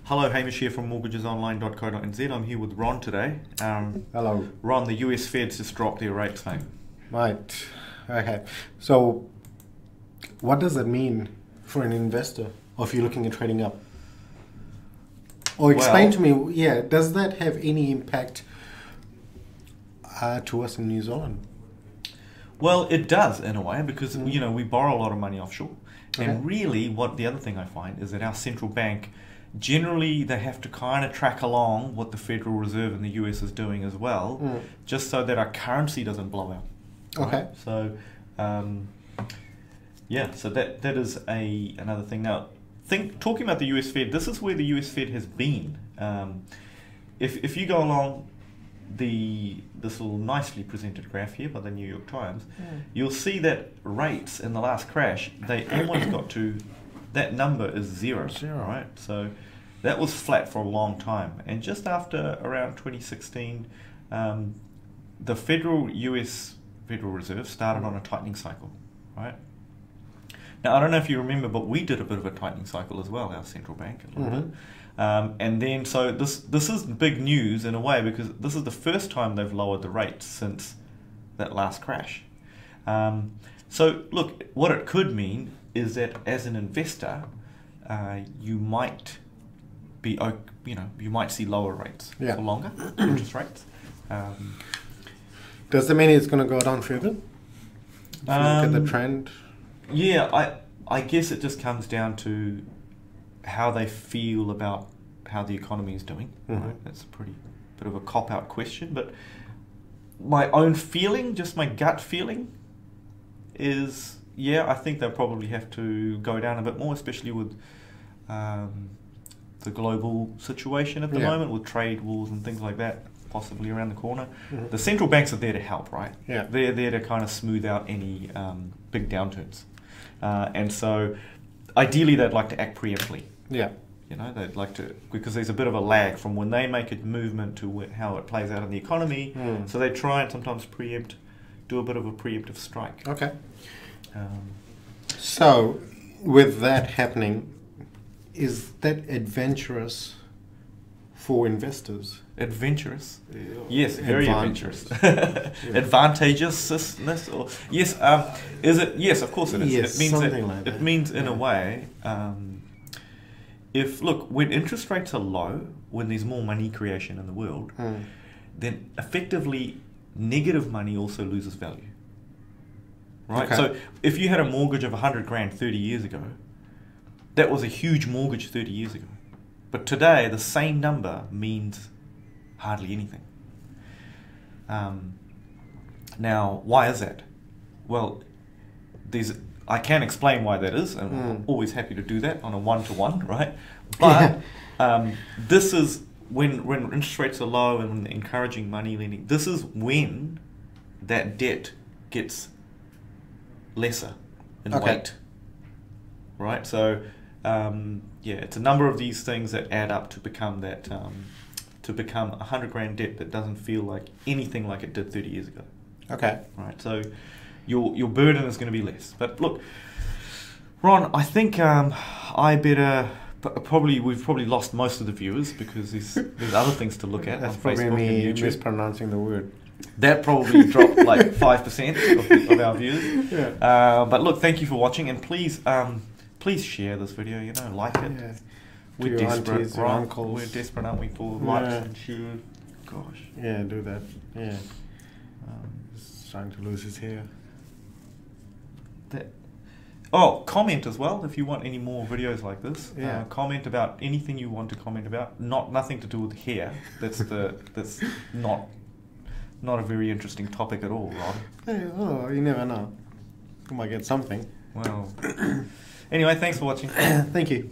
Hello, Hamish here from mortgagesonline.co.nz. I'm here with Ron today. Hello. Ron, the US Fed's just dropped their rates, mate. Right. Okay. So, what does that mean for an investor, or if you're looking at trading up? Or explain to me, does that have any impact to us in New Zealand? Well, it does in a way because, we borrow a lot of money offshore. Okay. And really, what the other thing I find is that our central bank, generally they have to kind of track along what the Federal Reserve in the US is doing as well, just so that our currency doesn't blow out. Okay. Right? So, so that is another thing. Now, talking about the US Fed, this is where the US Fed has been. If you go along this little nicely presented graph here by the New York Times, you'll see that rates in the last crash, they almost got to, that number is zero, right? So that was flat for a long time. And just after around 2016, the US Federal Reserve started on a tightening cycle, right? Now, I don't know if you remember, but we did a bit of a tightening cycle as well, our central bank, a little bit. And then, so this is big news in a way, because this is the first time they've lowered the rates since that last crash. So look, what it could mean is that as an investor, you might be, you might see lower rates for longer, interest rates. Does that mean it's going to go down further? If you look at the trend? Yeah, I guess it just comes down to how they feel about how the economy is doing. Right? That's a pretty bit of a cop-out question, but my own feeling, just my gut feeling, is I think they'll probably have to go down a bit more, especially with the global situation at the moment, with trade wars and things like that possibly around the corner. The central banks are there to help, right? Yeah. They're there to kind of smooth out any big downturns. And so ideally they'd like to act preemptively. Yeah. They'd like to, because there's a bit of a lag from when they make a movement to how it plays out in the economy. So they try and sometimes do a bit of a preemptive strike. Okay. So, with that happening, is that adventurous for investors? Adventurous? Yes, very adventurous. Advantageousness? Or yes, is it? Yes, of course it is. Yes, it means something like that. It means in a way, when interest rates are low, when there's more money creation in the world, then effectively negative money also loses value. Right? Okay. So if you had a mortgage of 100 grand 30 years ago, that was a huge mortgage 30 years ago. But today, the same number means hardly anything. Now, why is that? Well, I can explain why that is, and I'm always happy to do that on a one-to-one, right? But this is when interest rates are low and encouraging money lending, this is when that debt gets lesser in weight, right? So, it's a number of these things that add up to become that, to become 100 grand debt that doesn't feel like anything like it did 30 years ago. Okay. Right. So your burden is going to be less. But look, Ron, I think we've probably lost most of the viewers because there's other things to look at. That's on probably Facebook me and YouTube. mispronouncing the word. That probably dropped like 5% of our views. Yeah. But look, thank you for watching, and please share this video. Like it. Yeah. We're desperate, aunties, right? uncles. We're desperate, aren't we, for likes and shares? Gosh. Yeah, do that. Yeah. He's trying to lose his hair. Comment as well if you want any more videos like this. Yeah. Comment about anything you want to comment about. Nothing to do with hair. That's not a very interesting topic at all, Rod. Hey, you never know. You might get something. Well. Anyway, thanks for watching. Thank you.